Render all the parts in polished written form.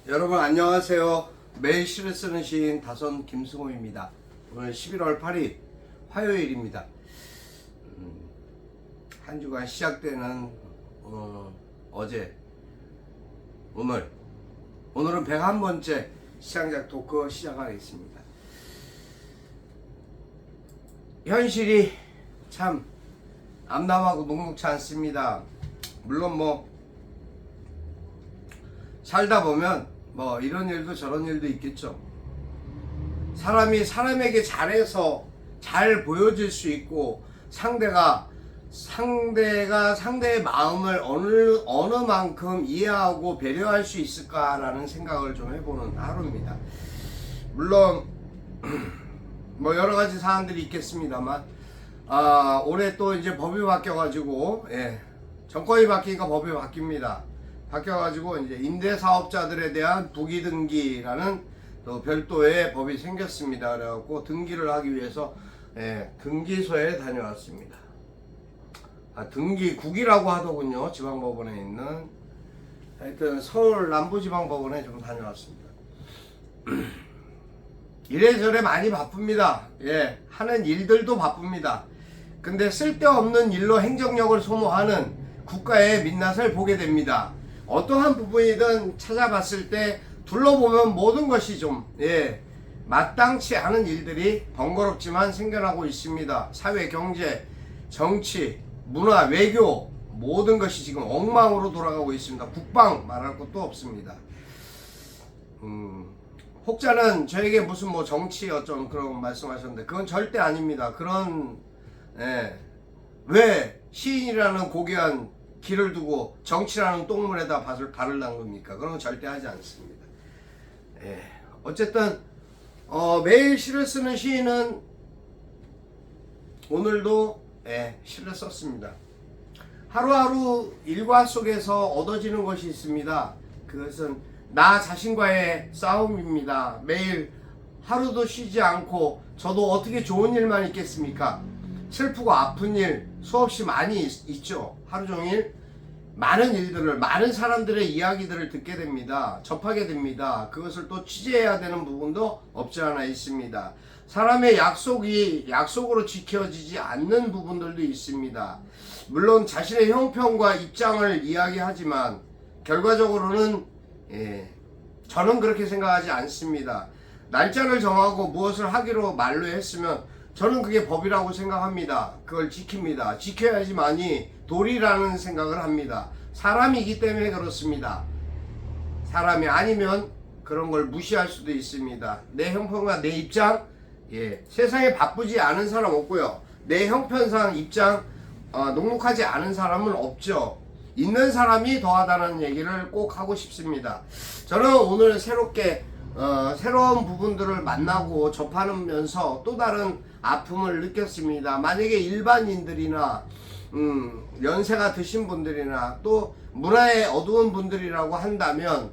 여러분 안녕하세요. 매일 시를 쓰는 시인 다선 김승호입니다. 오늘 11월 8일 화요일입니다. 한 주간 시작되는 어제 오늘은 101번째 시장작 토크 시작하겠습니다. 현실이 참 암담하고 녹록지 않습니다. 물론 살다 보면 이런 일도 저런 일도 있겠죠. 사람이 사람에게 잘해서 잘 보여질 수 있고 상대가 상대의 마음을 어느 만큼 이해하고 배려할 수 있을까라는 생각을 좀 해보는 하루입니다. 물론 여러 가지 사안들이 있겠습니다만 올해 또 이제 법이 바뀌어가지고 정권이 바뀌니까 법이 바뀝니다. 바뀌어가지고 이제 임대사업자들에 대한 부기등기라는 또 별도의 법이 생겼습니다. 그래갖고 등기를 하기 위해서 등기소에 다녀왔습니다. 등기국이라고 하더군요. 지방법원에 있는. 하여튼 서울 남부지방법원에 좀 다녀왔습니다. 이래저래 많이 바쁩니다. 하는 일들도 바쁩니다. 근데 쓸데없는 일로 행정력을 소모하는 국가의 민낯을 보게 됩니다. 어떠한 부분이든 찾아봤을 때 둘러보면 모든 것이 좀 마땅치 않은 일들이 번거롭지만 생겨나고 있습니다. 사회, 경제, 정치, 문화, 외교 모든 것이 지금 엉망으로 돌아가고 있습니다. 국방 말할 것도 없습니다. 혹자는 저에게 무슨 정치 어쩜 그런 말씀하셨는데 그건 절대 아닙니다. 그런 왜 시인이라는 고귀한 길을 두고 정치라는 똥물에다 발을 담깁니까? 그런 건 절대 하지 않습니다. 어쨌든 매일 시를 쓰는 시인은 오늘도 시를 썼습니다. 하루하루 일과 속에서 얻어지는 것이 있습니다. 그것은 나 자신과의 싸움입니다. 매일 하루도 쉬지 않고 저도 어떻게 좋은 일만 있겠습니까? 슬프고 아픈 일 수없이 많이 있죠. 하루 종일 많은 일들을, 많은 사람들의 이야기들을 듣게 됩니다. 접하게 됩니다. 그것을 또 취재해야 되는 부분도 없지 않아 있습니다. 사람의 약속이 약속으로 지켜지지 않는 부분들도 있습니다. 물론 자신의 형편과 입장을 이야기하지만 결과적으로는 저는 그렇게 생각하지 않습니다. 날짜를 정하고 무엇을 하기로 말로 했으면 저는 그게 법이라고 생각합니다. 그걸 지킵니다. 지켜야지만이 도리라는 생각을 합니다. 사람이기 때문에 그렇습니다. 사람이 아니면 그런 걸 무시할 수도 있습니다. 내 형편과 내 입장, 세상에 바쁘지 않은 사람 없고요. 내 형편상 입장 녹록하지 않은 사람은 없죠. 있는 사람이 더하다는 얘기를 꼭 하고 싶습니다. 저는 오늘 새롭게 새로운 부분들을 만나고 접하면서 또 다른 아픔을 느꼈습니다. 만약에 일반인들이나 연세가 드신 분들이나 또 문화에 어두운 분들이라고 한다면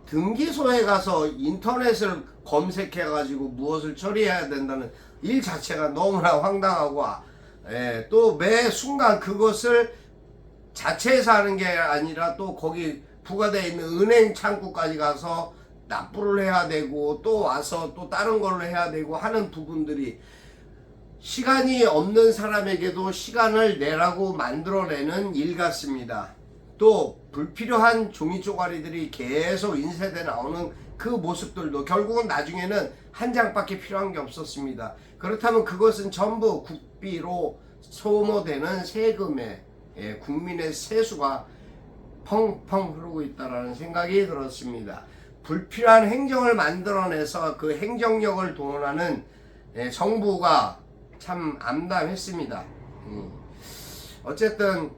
등기소에 가서 인터넷을 검색해 가지고 무엇을 처리해야 된다는 일 자체가 너무나 황당하고 또 매 순간 그것을 자체에서 하는 게 아니라 또 거기 부과되어 있는 은행 창구까지 가서 납부를 해야 되고 또 와서 또 다른 걸로 해야 되고 하는 부분들이 시간이 없는 사람에게도 시간을 내라고 만들어내는 일 같습니다. 또 불필요한 종이 쪼가리들이 계속 인쇄돼 나오는 그 모습들도 결국은 나중에는 한 장밖에 필요한 게 없었습니다. 그렇다면 그것은 전부 국비로 소모되는 세금에 국민의 세수가 펑펑 흐르고 있다는 생각이 들었습니다. 불필요한 행정을 만들어내서 그 행정력을 동원하는 정부가 참 암담했습니다. 어쨌든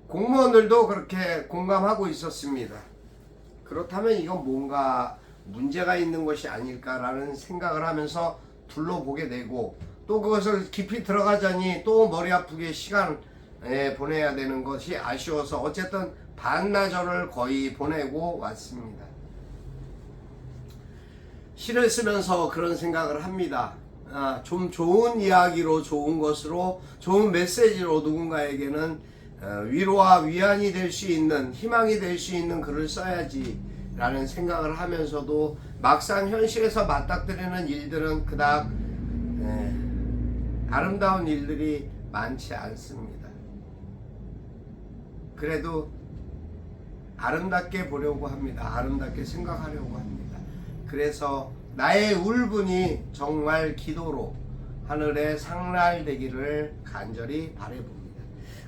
공무원들도 그렇게 공감하고 있었습니다. 그렇다면 이건 뭔가 문제가 있는 것이 아닐까라는 생각을 하면서 둘러보게 되고 또 그것을 깊이 들어가자니 또 머리 아프게 시간 보내야 되는 것이 아쉬워서 어쨌든 반나절을 거의 보내고 왔습니다. 시를 쓰면서 그런 생각을 합니다. 좀 좋은 이야기로, 좋은 것으로, 좋은 메시지로 누군가에게는 위로와 위안이 될 수 있는, 희망이 될 수 있는 글을 써야지 라는 생각을 하면서도 막상 현실에서 맞닥뜨리는 일들은 그닥 아름다운 일들이 많지 않습니다. 그래도 아름답게 보려고 합니다. 아름답게 생각하려고 합니다. 그래서 나의 울분이 정말 기도로 하늘에 상랄되기를 간절히 바라봅니다.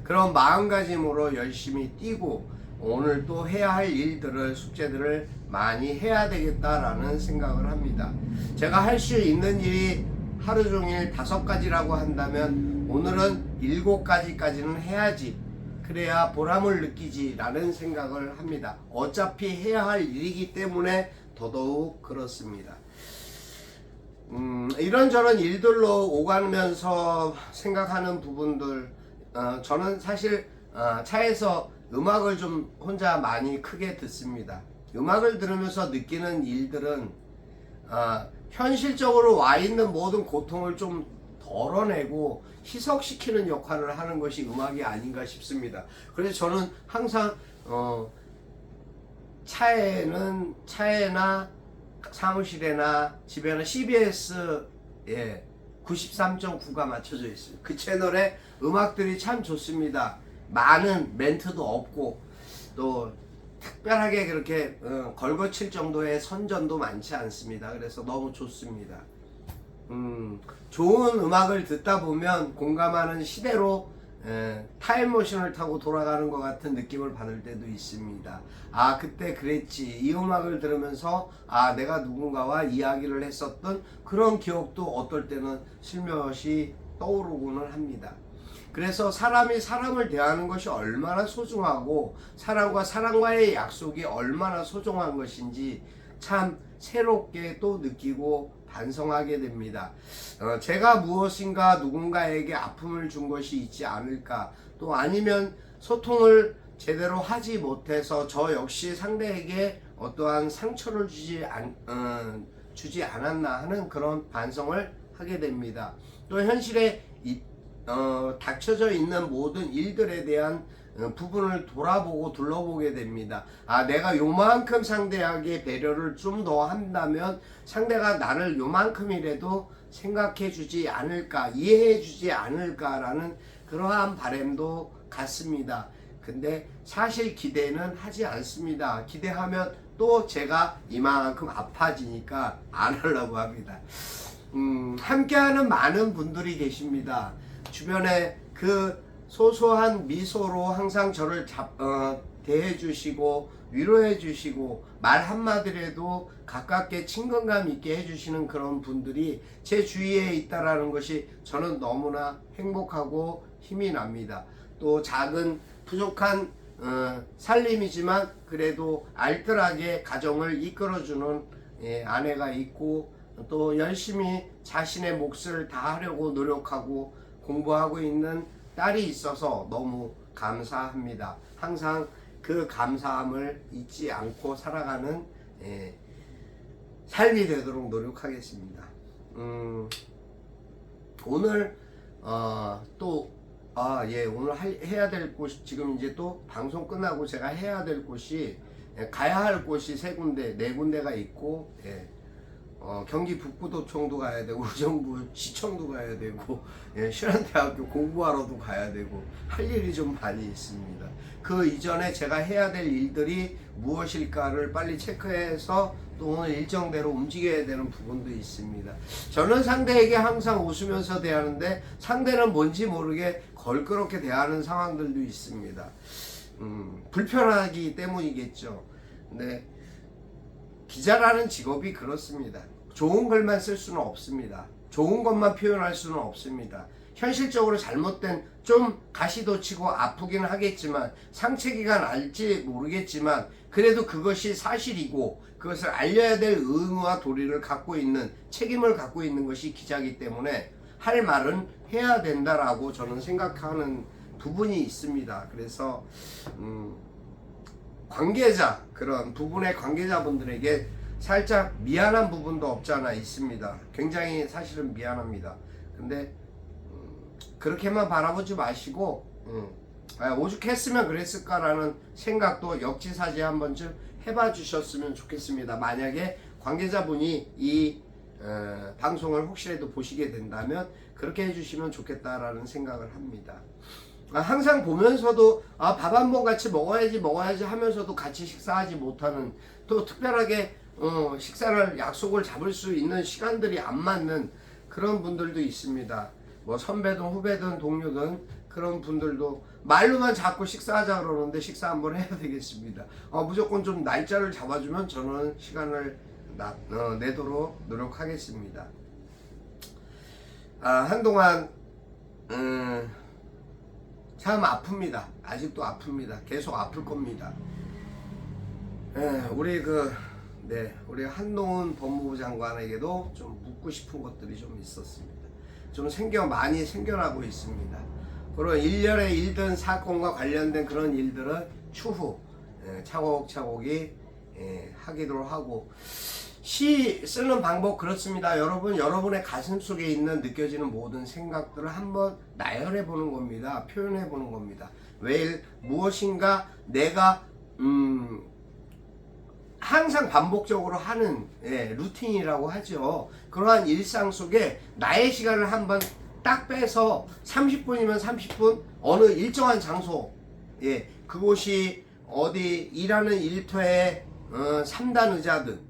그런 마음가짐으로 열심히 뛰고 오늘 또 해야 할 일들을, 숙제들을 많이 해야 되겠다라는 생각을 합니다. 제가 할 수 있는 일이 하루 종일 5가지라고 한다면 오늘은 7가지까지는 해야지, 그래야 보람을 느끼지 라는 생각을 합니다. 어차피 해야 할 일이기 때문에 더더욱 그렇습니다. 이런저런 일들로 오가면서 생각하는 부분들, 저는 사실 차에서 음악을 좀 혼자 많이 크게 듣습니다. 음악을 들으면서 느끼는 일들은 현실적으로 와 있는 모든 고통을 좀 덜어내고 희석시키는 역할을 하는 것이 음악이 아닌가 싶습니다. 그래서 저는 항상 차에나 사무실에나 집에나 CBS에 93.9가 맞춰져 있어요. 그 채널에 음악들이 참 좋습니다. 많은 멘트도 없고 또 특별하게 그렇게 걸거칠 정도의 선전도 많지 않습니다. 그래서 너무 좋습니다. 좋은 음악을 듣다 보면 공감하는 시대로 타임머신을 타고 돌아가는 것 같은 느낌을 받을 때도 있습니다. 아, 그때 그랬지. 이 음악을 들으면서 내가 누군가와 이야기를 했었던 그런 기억도 어떨 때는 슬며시 떠오르고는 합니다. 그래서 사람이 사람을 대하는 것이 얼마나 소중하고 사람과 사람과의 약속이 얼마나 소중한 것인지 참 새롭게 또 느끼고 반성하게 됩니다. 제가 무엇인가 누군가에게 아픔을 준 것이 있지 않을까, 또 아니면 소통을 제대로 하지 못해서 저 역시 상대에게 어떠한 상처를 주지 않았나 하는 그런 반성을 하게 됩니다. 또 현실에 닥쳐져 있는 모든 일들에 대한 부분을 돌아보고 둘러보게 됩니다. 내가 요만큼 상대에게 배려를 좀 더 한다면 상대가 나를 요만큼이라도 생각해 주지 않을까, 이해해 주지 않을까라는 그러한 바람도 같습니다. 근데 사실 기대는 하지 않습니다. 기대하면 또 제가 이만큼 아파지니까 안 하려고 합니다. 함께하는 많은 분들이 계십니다. 주변에 그 소소한 미소로 항상 저를 대해주시고 위로해주시고 말 한마디라도 가깝게 친근감 있게 해주시는 그런 분들이 제 주위에 있다라는 것이 저는 너무나 행복하고 힘이 납니다. 또 작은 부족한 살림이지만 그래도 알뜰하게 가정을 이끌어주는 아내가 있고 또 열심히 자신의 몫을 다하려고 노력하고 공부하고 있는 딸이 있어서 너무 감사합니다. 항상 그 감사함을 잊지 않고 살아가는 삶이 되도록 노력하겠습니다. 오늘 오늘 해야 될 곳, 지금 이제 또 방송 끝나고 제가 해야 될 곳이 가야 할 곳이 4군데가 있고, 경기 북부도청도 가야 되고 의정부 시청도 가야 되고 신한대학교 공부하러도 가야 되고 할 일이 좀 많이 있습니다. 그 이전에 제가 해야 될 일들이 무엇일까를 빨리 체크해서 또 오늘 일정대로 움직여야 되는 부분도 있습니다. 저는 상대에게 항상 웃으면서 대하는데 상대는 뭔지 모르게 걸끄럽게 대하는 상황들도 있습니다. 불편하기 때문이겠죠. 근데 기자라는 직업이 그렇습니다. 좋은 글만 쓸 수는 없습니다. 좋은 것만 표현할 수는 없습니다. 현실적으로 잘못된, 좀 가시도 치고 아프긴 하겠지만 상처기가 날지 모르겠지만 그래도 그것이 사실이고 그것을 알려야 될 의무와 도리를 갖고 있는, 책임을 갖고 있는 것이 기자이기 때문에 할 말은 해야 된다라고 저는 생각하는 부분이 있습니다. 그래서 그런 부분의 관계자분들에게 살짝 미안한 부분도 없지 않아 있습니다. 굉장히 사실은 미안합니다. 근데 그렇게만 바라보지 마시고 오죽했으면 그랬을까라는 생각도 역지사지 한 번쯤 해봐 주셨으면 좋겠습니다. 만약에 관계자분이 이 방송을 혹시라도 보시게 된다면 그렇게 해주시면 좋겠다라는 생각을 합니다. 항상 보면서도 밥 한 번 같이 먹어야지 하면서도 같이 식사하지 못하는, 또 특별하게 식사를 약속을 잡을 수 있는 시간들이 안 맞는 그런 분들도 있습니다. 뭐 선배든 후배든 동료든 그런 분들도 말로만 자꾸 식사하자 그러는데 식사 한번 해야 되겠습니다. 무조건 좀 날짜를 잡아주면 저는 시간을 내도록 노력하겠습니다. 한동안 참 아픕니다. 아직도 아픕니다. 계속 아플 겁니다. 우리 우리 한동훈 법무부 장관에게도 좀 묻고 싶은 것들이 좀 있었습니다. 좀 많이 생겨나고 있습니다. 그리고 일련의 일든 사건과 관련된 그런 일들은 추후 차곡차곡이 하기도 하고, 시 쓰는 방법 그렇습니다. 여러분의 가슴 속에 있는 느껴지는 모든 생각들을 한번 나열해 보는 겁니다. 표현해 보는 겁니다. 왜 무엇인가 내가 항상 반복적으로 하는 루틴이라고 하죠. 그러한 일상 속에 나의 시간을 한번 딱 빼서 30분이면 30분 어느 일정한 장소, 그곳이 어디 일하는 일터에 3단 의자든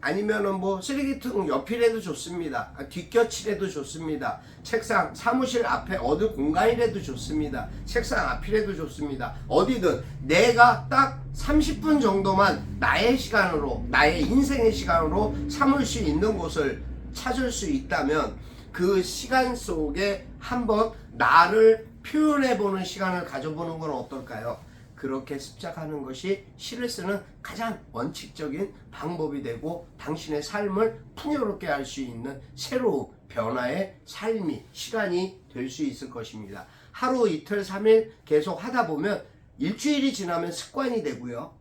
아니면은 뭐 쓰레기통 옆이라도 좋습니다. 뒷곁이라도 좋습니다. 책상, 사무실 앞에 어느 공간이라도 좋습니다. 책상 앞이라도 좋습니다. 어디든 내가 딱 30분 정도만 나의 시간으로, 나의 인생의 시간으로 삼을 수 있는 곳을 찾을 수 있다면 그 시간 속에 한번 나를 표현해보는 시간을 가져보는 건 어떨까요? 그렇게 습작하는 것이 시를 쓰는 가장 원칙적인 방법이 되고 당신의 삶을 풍요롭게 할 수 있는 새로운 변화의 삶이, 시간이 될 수 있을 것입니다. 하루 이틀 3일 계속 하다 보면 일주일이 지나면 습관이 되고요.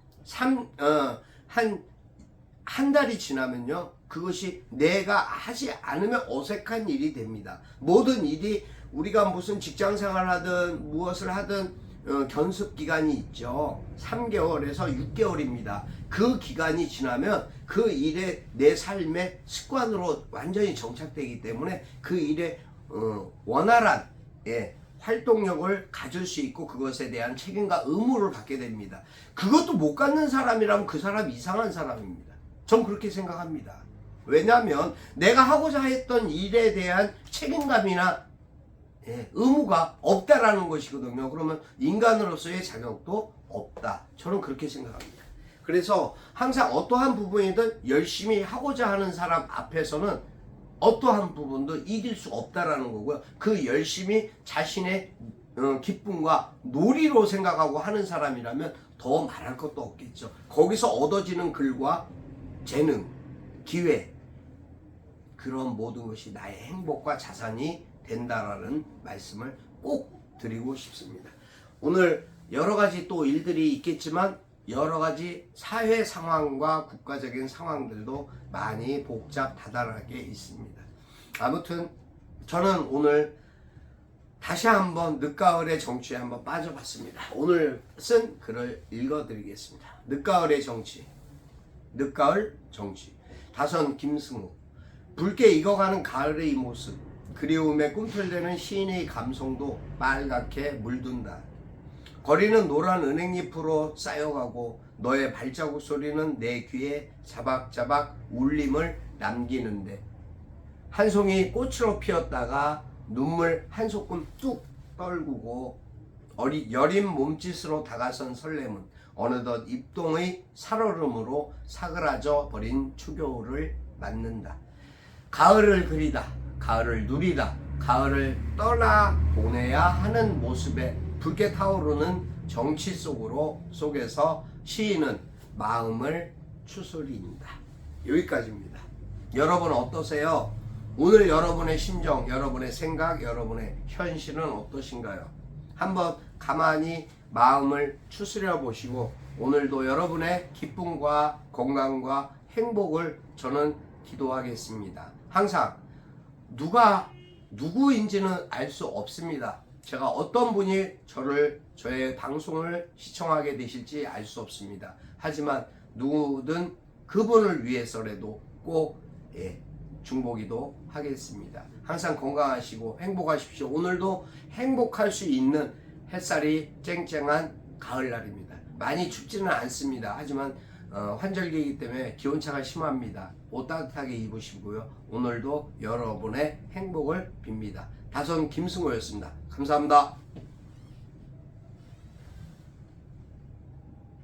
한 달이 지나면요, 그것이 내가 하지 않으면 어색한 일이 됩니다. 모든 일이 우리가 무슨 직장 생활을 하든 무엇을 하든 견습 기간이 있죠. 3개월에서 6개월입니다. 그 기간이 지나면 그 일에 내 삶의 습관으로 완전히 정착되기 때문에 그 일에 원활한 활동력을 가질 수 있고 그것에 대한 책임과 의무를 갖게 됩니다. 그것도 못 갖는 사람이라면 그 사람 이상한 사람입니다. 전 그렇게 생각합니다. 왜냐하면 내가 하고자 했던 일에 대한 책임감이나 의무가 없다라는 것이거든요. 그러면 인간으로서의 자격도 없다. 저는 그렇게 생각합니다. 그래서 항상 어떠한 부분이든 열심히 하고자 하는 사람 앞에서는 어떠한 부분도 이길 수 없다라는 거고요. 그 열심히 자신의 기쁨과 놀이로 생각하고 하는 사람이라면 더 말할 것도 없겠죠. 거기서 얻어지는 글과 재능, 기회, 그런 모든 것이 나의 행복과 자산이 된다라는 말씀을 꼭 드리고 싶습니다. 오늘 여러 가지 또 일들이 있겠지만 여러 가지 사회 상황과 국가적인 상황들도 많이 복잡다단하게 있습니다. 아무튼 저는 오늘 다시 한번 늦가을의 정치에 한번 빠져봤습니다. 오늘 쓴 글을 읽어드리겠습니다. 늦가을의 정치, 늦가을 정치. 다선 김승우. 붉게 익어가는 가을의 이 모습, 그리움에 꿈틀대는 시인의 감성도 빨갛게 물든다. 거리는 노란 은행잎으로 쌓여가고 너의 발자국 소리는 내 귀에 자박자박 울림을 남기는데, 한 송이 꽃으로 피었다가 눈물 한 소끔 뚝 떨구고 여린 몸짓으로 다가선 설렘은 어느덧 입동의 살얼음으로 사그라져 버린 추교를 맞는다. 가을을 그리다, 가을을 누리다, 가을을 떠나 보내야 하는 모습에 붉게 타오르는 정치 속에서 시인은 마음을 추스린다. 여기까지입니다. 여러분 어떠세요? 오늘 여러분의 심정, 여러분의 생각, 여러분의 현실은 어떠신가요? 한번 가만히 마음을 추스려 보시고 오늘도 여러분의 기쁨과 건강과 행복을 저는 기도하겠습니다. 항상 누가 누구인지는 알 수 없습니다. 제가 어떤 분이 저의 방송을 시청하게 되실지 알 수 없습니다. 하지만 누구든 그분을 위해서라도 꼭 중보기도 하겠습니다. 항상 건강하시고 행복하십시오. 오늘도 행복할 수 있는 햇살이 쨍쨍한 가을날입니다. 많이 춥지는 않습니다. 하지만 환절기이기 때문에 기온차가 심합니다. 옷 따뜻하게 입으시고요. 오늘도 여러분의 행복을 빕니다. 다선 김승호였습니다. 감사합니다.